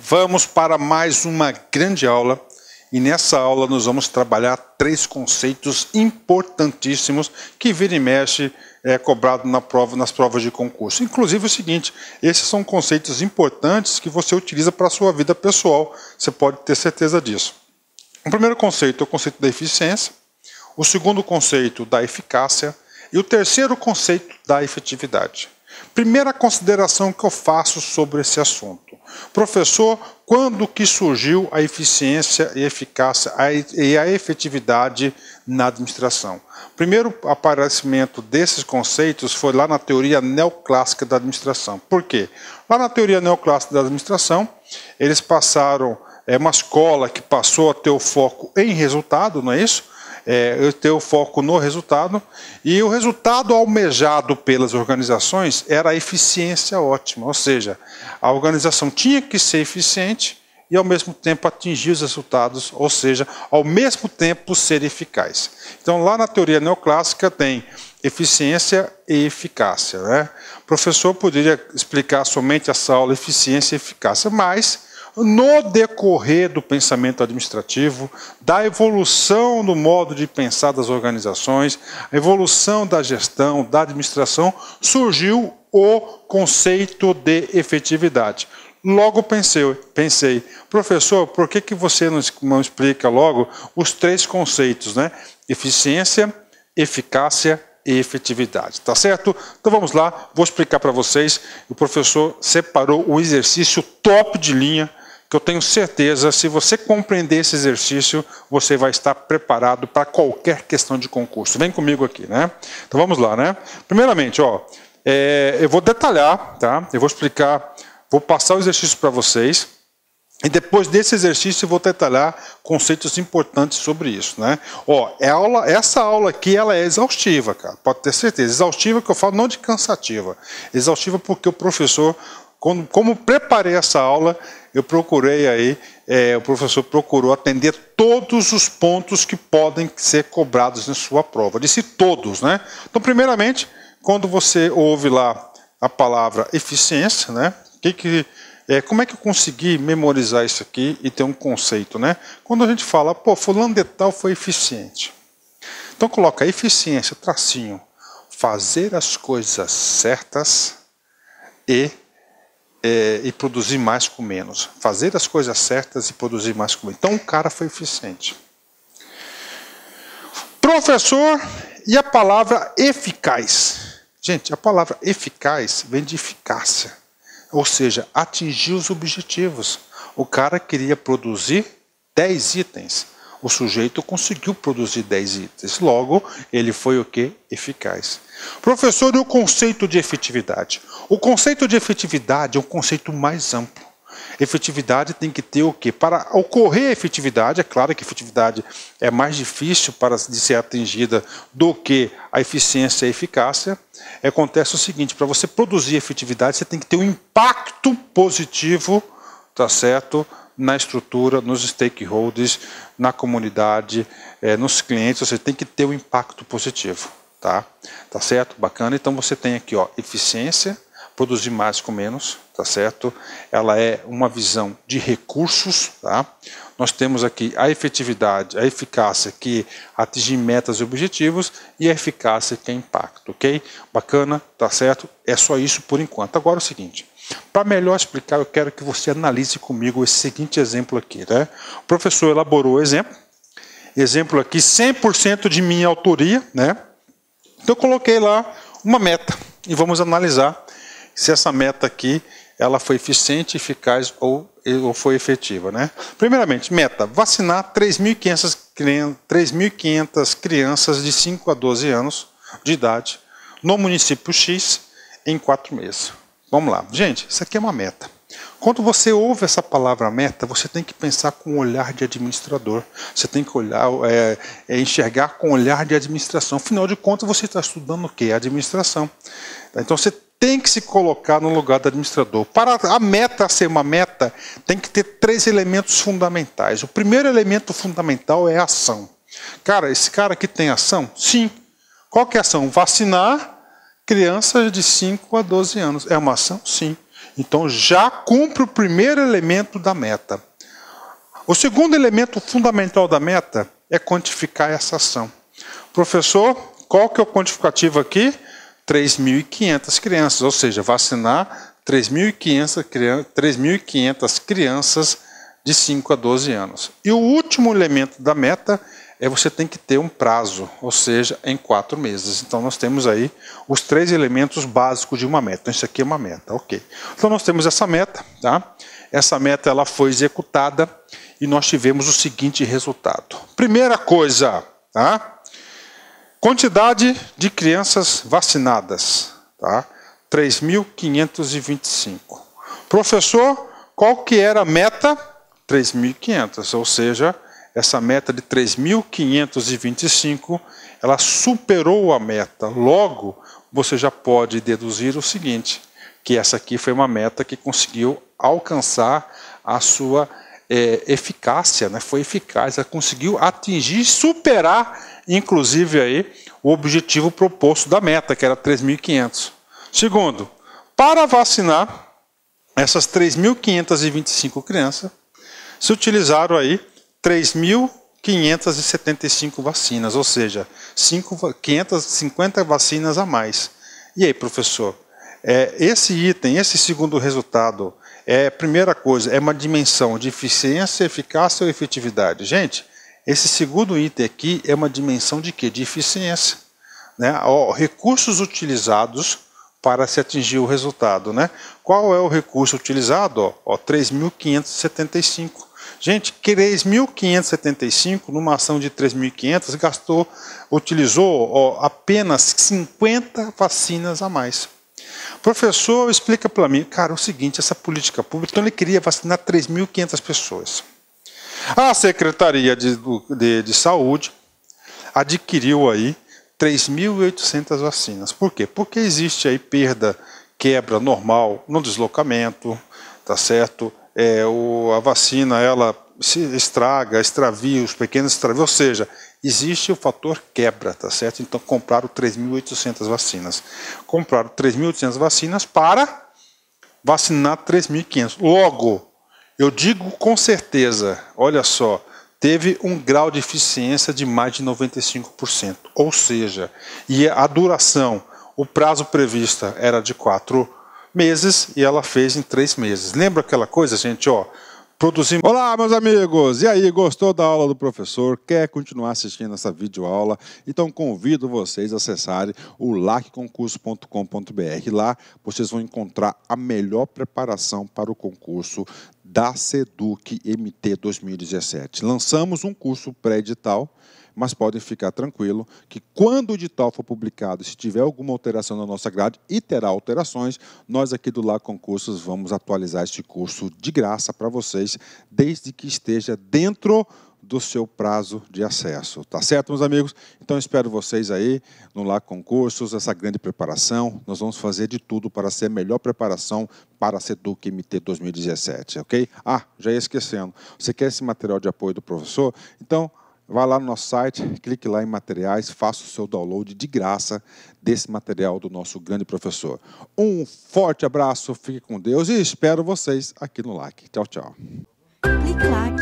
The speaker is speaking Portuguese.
Vamos para mais uma grande aula e nessa aula nós vamos trabalhar 3 conceitos importantíssimos que vira e mexe é cobrado nas provas de concurso. Inclusive o seguinte, esses são conceitos importantes que você utiliza para a sua vida pessoal, você pode ter certeza disso. O primeiro conceito é o conceito da eficiência, o segundo conceito da eficácia e o terceiro conceito da efetividade. Primeira consideração que eu faço sobre esse assunto. Professor, quando que surgiu a eficiência e eficácia e a efetividade na administração? Primeiro aparecimento desses conceitos foi lá na teoria neoclássica da administração. Por quê? Lá na teoria neoclássica da administração, eles passaram, uma escola que passou a ter o foco em resultado, não é isso? Ter o foco no resultado, e o resultado almejado pelas organizações era a eficiência ótima, ou seja, a organização tinha que ser eficiente e ao mesmo tempo atingir os resultados, ou seja, ao mesmo tempo ser eficaz. Então lá na teoria neoclássica tem eficiência e eficácia, né? O professor poderia explicar somente essa aula eficiência e eficácia, mas no decorrer do pensamento administrativo, da evolução do modo de pensar das organizações, a evolução da gestão, da administração, surgiu o conceito de efetividade. Logo pensei, professor, por que você não explica logo os 3 conceitos, né? Eficiência, eficácia e efetividade, tá certo? Então vamos lá, vou explicar para vocês. O professor separou o exercício top de linha, que eu tenho certeza, se você compreender esse exercício, você vai estar preparado para qualquer questão de concurso. Vem comigo aqui, né? Então vamos lá, né? Primeiramente, eu vou detalhar, tá? Eu vou explicar, vou passar o exercício para vocês, e depois desse exercício eu vou detalhar conceitos importantes sobre isso, né? Essa aula aqui, ela é exaustiva, cara, pode ter certeza. Exaustiva que eu falo, não de cansativa. Exaustiva porque o professor, como preparei essa aula, eu procurei aí, o professor procurou atender todos os pontos que podem ser cobrados em sua prova. Disse todos, né? Então, primeiramente, quando você ouve lá a palavra eficiência, né? Como é que eu consegui memorizar isso aqui e ter um conceito, né? Quando a gente fala, pô, fulano de tal foi eficiente. Então, coloca eficiência, tracinho, fazer as coisas certas e produzir mais com menos. Fazer as coisas certas e produzir mais com menos. Então o cara foi eficiente. Professor, e a palavra eficaz? Gente, a palavra eficaz vem de eficácia. Ou seja, atingir os objetivos. O cara queria produzir 10 itens. O sujeito conseguiu produzir 10 itens. Logo, ele foi o quê? Eficaz. Professor, e o conceito de efetividade? O conceito de efetividade é um conceito mais amplo. Efetividade tem que ter o quê? Para ocorrer a efetividade, é claro que a efetividade é mais difícil de ser atingida do que a eficiência e a eficácia. Acontece o seguinte, para você produzir efetividade, você tem que ter um impacto positivo, tá certo? Na estrutura, nos stakeholders, na comunidade, nos clientes, você tem que ter um impacto positivo, tá? Tá certo? Bacana. Então você tem aqui, eficiência, produzir mais com menos, tá certo? Ela é uma visão de recursos, tá? Nós temos aqui a efetividade, a eficácia, que é atingir metas e objetivos, e a eficácia, que é impacto, ok? Bacana, tá certo? É só isso por enquanto. Agora é o seguinte, para melhor explicar, eu quero que você analise comigo esse seguinte exemplo aqui, né? O professor elaborou o exemplo aqui 100% de minha autoria, né? Então eu coloquei lá uma meta e vamos analisar se essa meta aqui ela foi eficiente, eficaz ou foi efetiva, né? Primeiramente, meta, vacinar 3.500 crianças de 5 a 12 anos de idade no município X em 4 meses. Vamos lá. Gente, isso aqui é uma meta. Quando você ouve essa palavra meta, você tem que pensar com um olhar de administrador. Você tem que enxergar com um olhar de administração. Afinal de contas, você está estudando o quê? Administração. Então, você tem que se colocar no lugar do administrador. Para a meta ser uma meta, tem que ter 3 elementos fundamentais. O primeiro elemento fundamental é a ação. Cara, esse cara aqui tem ação? Sim. Qual que é a ação? Vacinar crianças de 5 a 12 anos. É uma ação? Sim. Então já cumpre o primeiro elemento da meta. O segundo elemento fundamental da meta é quantificar essa ação. Professor, qual que é o quantificativo aqui? 3.500 crianças, ou seja, vacinar 3.500 crianças de 5 a 12 anos. E o último elemento da meta é você tem que ter um prazo, ou seja, em 4 meses. Então nós temos aí os 3 elementos básicos de uma meta. Então, isso aqui é uma meta, ok. Então nós temos essa meta, tá? Essa meta ela foi executada e nós tivemos o seguinte resultado. Primeira coisa, tá? Quantidade de crianças vacinadas, tá? 3.525. Professor, qual que era a meta? 3.500, ou seja, essa meta de 3.525, ela superou a meta. Logo, você já pode deduzir o seguinte, que essa aqui foi uma meta que conseguiu alcançar a sua eficácia, né? Foi eficaz, ela conseguiu atingir, superar, inclusive, aí, o objetivo proposto da meta, que era 3.500. Segundo, para vacinar essas 3.525 crianças, se utilizaram aí 3.575 vacinas, ou seja, 550 vacinas a mais. E aí, professor, esse item, esse segundo resultado, primeira coisa, é uma dimensão de eficiência, eficácia ou efetividade? Gente, esse segundo item aqui é uma dimensão de quê? De eficiência, né? Recursos utilizados para se atingir o resultado, né? Qual é o recurso utilizado? 3.575. Gente, 3.575 numa ação de 3.500 utilizou apenas 50 vacinas a mais. Professor, explica para mim, cara, o seguinte, essa política pública, então ele queria vacinar 3.500 pessoas. A Secretaria de Saúde adquiriu aí 3.800 vacinas. Por quê? Porque existe aí quebra normal no deslocamento, tá certo? A vacina, ela se extravia, os pequenos extravios, ou seja, existe o fator quebra, tá certo? Então compraram 3.800 vacinas. Compraram 3.800 vacinas para vacinar 3.500. Logo, eu digo com certeza, olha só, teve um grau de eficiência de mais de 95%. Ou seja, e a duração, o prazo previsto era de 4 meses e ela fez em 3 meses. Lembra aquela coisa, gente, produzimos... Olá, meus amigos! E aí, gostou da aula do professor? Quer continuar assistindo essa videoaula? Então convido vocês a acessarem o lacconcurso.com.br. Lá vocês vão encontrar a melhor preparação para o concurso da SEDUC MT 2017. Lançamos um curso pré-edital, mas podem ficar tranquilos que quando o edital for publicado, se tiver alguma alteração na nossa grade, e terá alterações, nós aqui do LA Concursos vamos atualizar este curso de graça para vocês, desde que esteja dentro do seu prazo de acesso. Tá certo, meus amigos? Então, espero vocês aí no LA Concursos, essa grande preparação. Nós vamos fazer de tudo para ser a melhor preparação para a SEDUC MT 2017, ok? Já ia esquecendo. Você quer esse material de apoio do professor? Então, vá lá no nosso site, clique lá em materiais, faça o seu download de graça desse material do nosso grande professor. Um forte abraço, fique com Deus e espero vocês aqui no LAC. Tchau, tchau. Clique LAC.